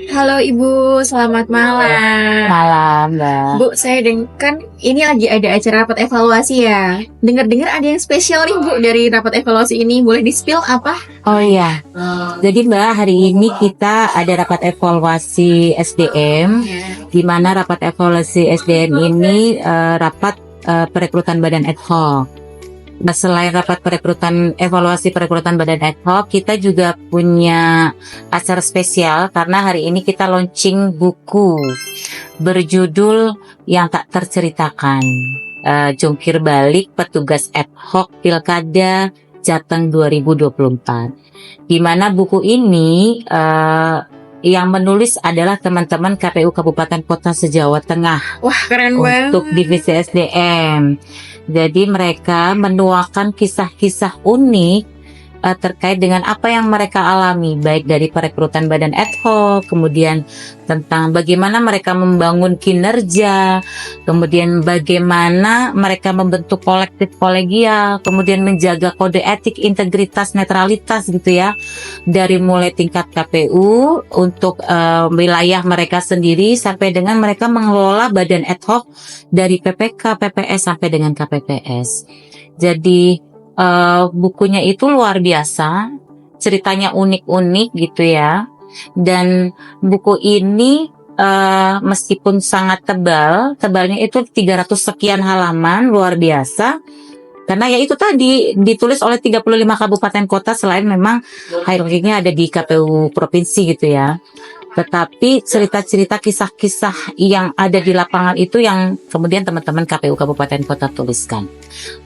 Halo Ibu, selamat malam. Malam, Mbak. Bu, saya kan ini lagi ada acara rapat evaluasi ya. Dengar-dengar ada yang spesial nih Bu dari rapat evaluasi ini. Boleh di-spill apa? Oh iya, jadi Mbak, hari ini kita ada rapat evaluasi SDM, di mana rapat evaluasi SDM ini rapat perekrutan badan ad hoc. Nah, selain rapat evaluasi perekrutan badan ad hoc, kita juga punya acara spesial karena hari ini kita launching buku berjudul Yang Tak Terceritakan, Jungkir Balik Petugas Ad Hoc Pilkada Jateng 2024. Di mana buku ini yang menulis adalah teman-teman KPU Kabupaten Kota se-Jawa Tengah. Wah, keren banget. Untuk divisi SDM. Jadi mereka menuangkan kisah-kisah unik terkait dengan apa yang mereka alami, baik dari perekrutan badan ad hoc, kemudian tentang bagaimana mereka membangun kinerja, kemudian bagaimana mereka membentuk kolektif kolegial, kemudian menjaga kode etik, integritas, netralitas gitu ya, dari mulai tingkat KPU untuk wilayah mereka sendiri sampai dengan mereka mengelola badan ad hoc dari PPK, PPS sampai dengan KPPS. Jadi bukunya itu luar biasa, ceritanya unik-unik gitu ya. Dan buku ini meskipun sangat tebalnya itu 300 sekian halaman, luar biasa. Karena ya itu tadi ditulis oleh 35 kabupaten kota, selain memang hierarkinya ada di KPU provinsi gitu ya. Tetapi cerita-cerita, kisah-kisah yang ada di lapangan itu yang kemudian teman-teman KPU Kabupaten Kota tuliskan.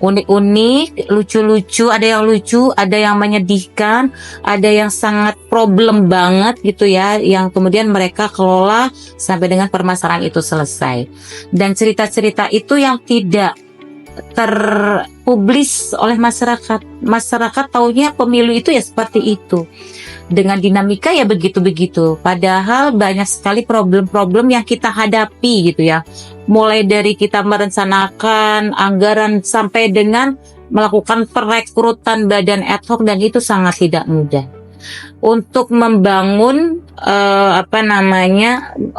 Unik-unik, lucu-lucu, ada yang lucu, ada yang menyedihkan, ada yang sangat problem banget gitu ya, yang kemudian mereka kelola sampai dengan permasalahan itu selesai. Dan cerita-cerita itu yang tidak terpublis oleh masyarakat. Masyarakat taunya pemilu itu ya seperti itu. Dengan dinamika ya begitu-begitu. Padahal banyak sekali problem-problem yang kita hadapi gitu ya. Mulai dari kita merencanakan anggaran sampai dengan melakukan perekrutan badan ad hoc, dan itu sangat tidak mudah. Untuk membangun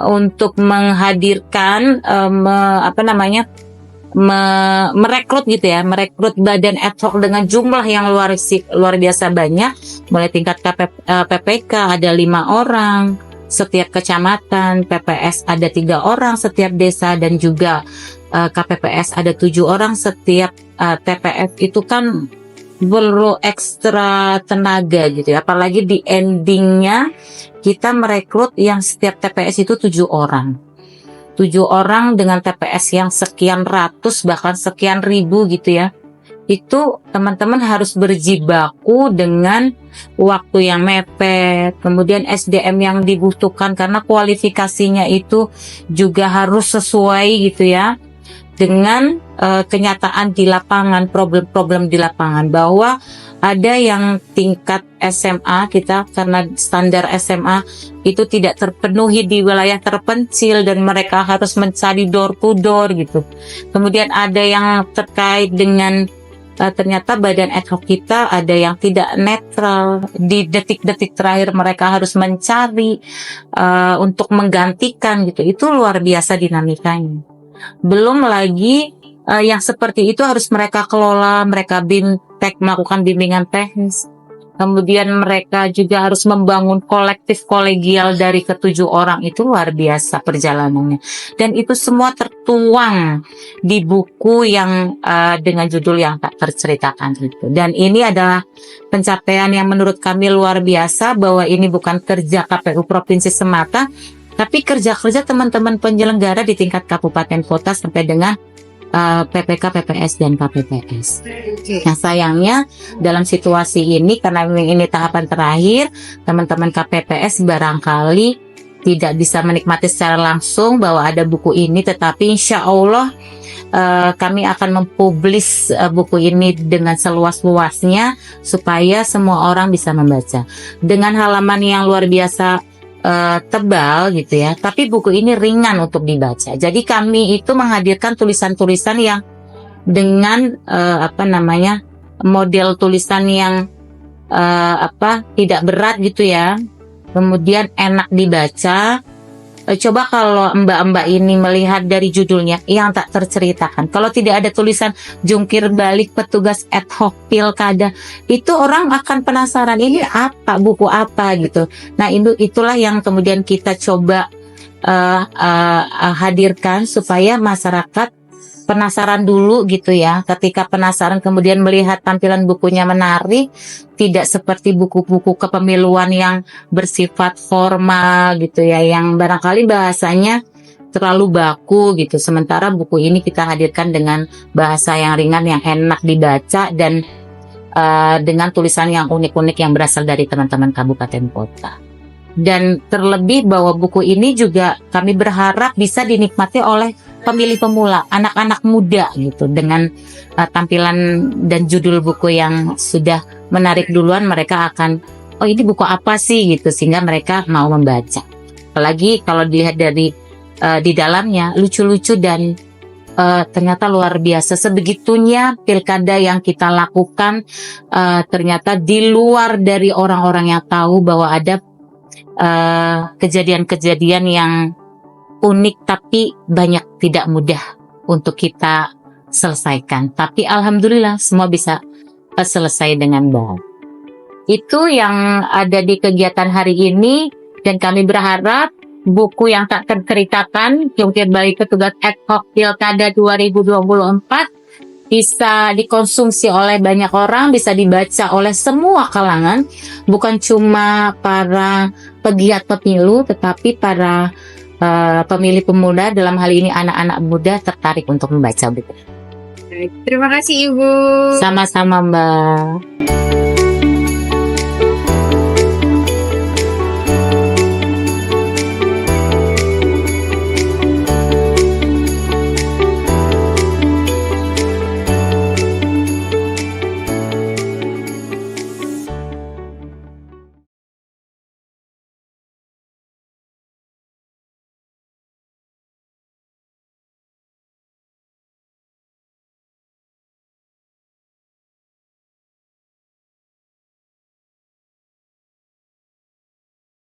untuk menghadirkan merekrut gitu ya, merekrut badan ad hoc dengan jumlah yang luar biasa banyak. Mulai tingkat PPK ada 5 orang setiap kecamatan, PPS ada 3 orang setiap desa, dan juga KPPS ada 7 orang setiap TPS. Itu kan perlu ekstra tenaga gitu ya, apalagi di endingnya kita merekrut yang setiap TPS itu 7 orang. 7 orang dengan TPS yang sekian ratus bahkan sekian ribu gitu ya. Itu teman-teman harus berjibaku dengan waktu yang mepet, kemudian SDM yang dibutuhkan karena kualifikasinya itu juga harus sesuai gitu ya dengan kenyataan di lapangan, problem-problem di lapangan, bahwa ada yang tingkat SMA kita karena standar SMA itu tidak terpenuhi di wilayah terpencil dan mereka harus mencari door to door gitu. Kemudian ada yang terkait dengan ternyata badan ad hoc kita ada yang tidak netral, di detik-detik terakhir mereka harus mencari untuk menggantikan gitu. Itu luar biasa dinamikanya. Belum lagi yang seperti itu harus mereka kelola, mereka melakukan bimbingan teknis. Kemudian mereka juga harus membangun kolektif kolegial dari ke-7 orang. Itu luar biasa perjalanannya. Dan itu semua tertuang di buku yang dengan judul Yang Tak Terceritakan itu. Dan ini adalah pencapaian yang menurut kami luar biasa, bahwa ini bukan kerja KPU provinsi semata, tapi kerja-kerja teman-teman penyelenggara di tingkat kabupaten kota sampai dengan PPK, PPS, dan KPPS. Nah sayangnya dalam situasi ini, karena ini tahapan terakhir, teman-teman KPPS barangkali tidak bisa menikmati secara langsung bahwa ada buku ini, tetapi insya Allah kami akan mempublis buku ini dengan seluas-luasnya supaya semua orang bisa membaca. Dengan halaman yang luar biasa tebal gitu ya, tapi buku ini ringan untuk dibaca. Jadi kami itu menghadirkan tulisan-tulisan yang dengan model tulisan yang tidak berat gitu ya, kemudian enak dibaca. Coba kalau mbak-mbak ini melihat dari judulnya yang tak terceritakan, kalau tidak ada tulisan jungkir balik petugas ad hoc pilkada, itu orang akan penasaran ini apa, buku apa gitu. Nah itulah yang kemudian kita coba hadirkan supaya masyarakat penasaran dulu gitu ya. Ketika penasaran kemudian melihat tampilan bukunya menarik, tidak seperti buku-buku kepemiluan yang bersifat formal gitu ya, yang barangkali bahasanya terlalu baku gitu. Sementara buku ini kita hadirkan dengan bahasa yang ringan, yang enak dibaca, dan dengan tulisan yang unik-unik yang berasal dari teman-teman kabupaten kota. Dan terlebih bahwa buku ini juga kami berharap bisa dinikmati oleh pemilih pemula, anak-anak muda gitu, dengan tampilan dan judul buku yang sudah menarik duluan, mereka akan, oh ini buku apa sih gitu, sehingga mereka mau membaca. Apalagi kalau dilihat dari di dalamnya lucu-lucu dan ternyata luar biasa, sebegitunya pilkada yang kita lakukan, ternyata di luar dari orang-orang yang tahu bahwa ada kejadian-kejadian yang unik tapi banyak tidak mudah untuk kita selesaikan. Tapi alhamdulillah semua bisa selesai dengan baik. Itu yang ada di kegiatan hari ini, dan kami berharap buku yang tak terceritakan jungkir balik petugas ad hoc pilkada 2024 bisa dikonsumsi oleh banyak orang, bisa dibaca oleh semua kalangan, bukan cuma para pegiat pemilu, tetapi para pemilih pemuda, dalam hal ini anak-anak muda, tertarik untuk membaca buku. Terima kasih Ibu. Sama-sama Mbak.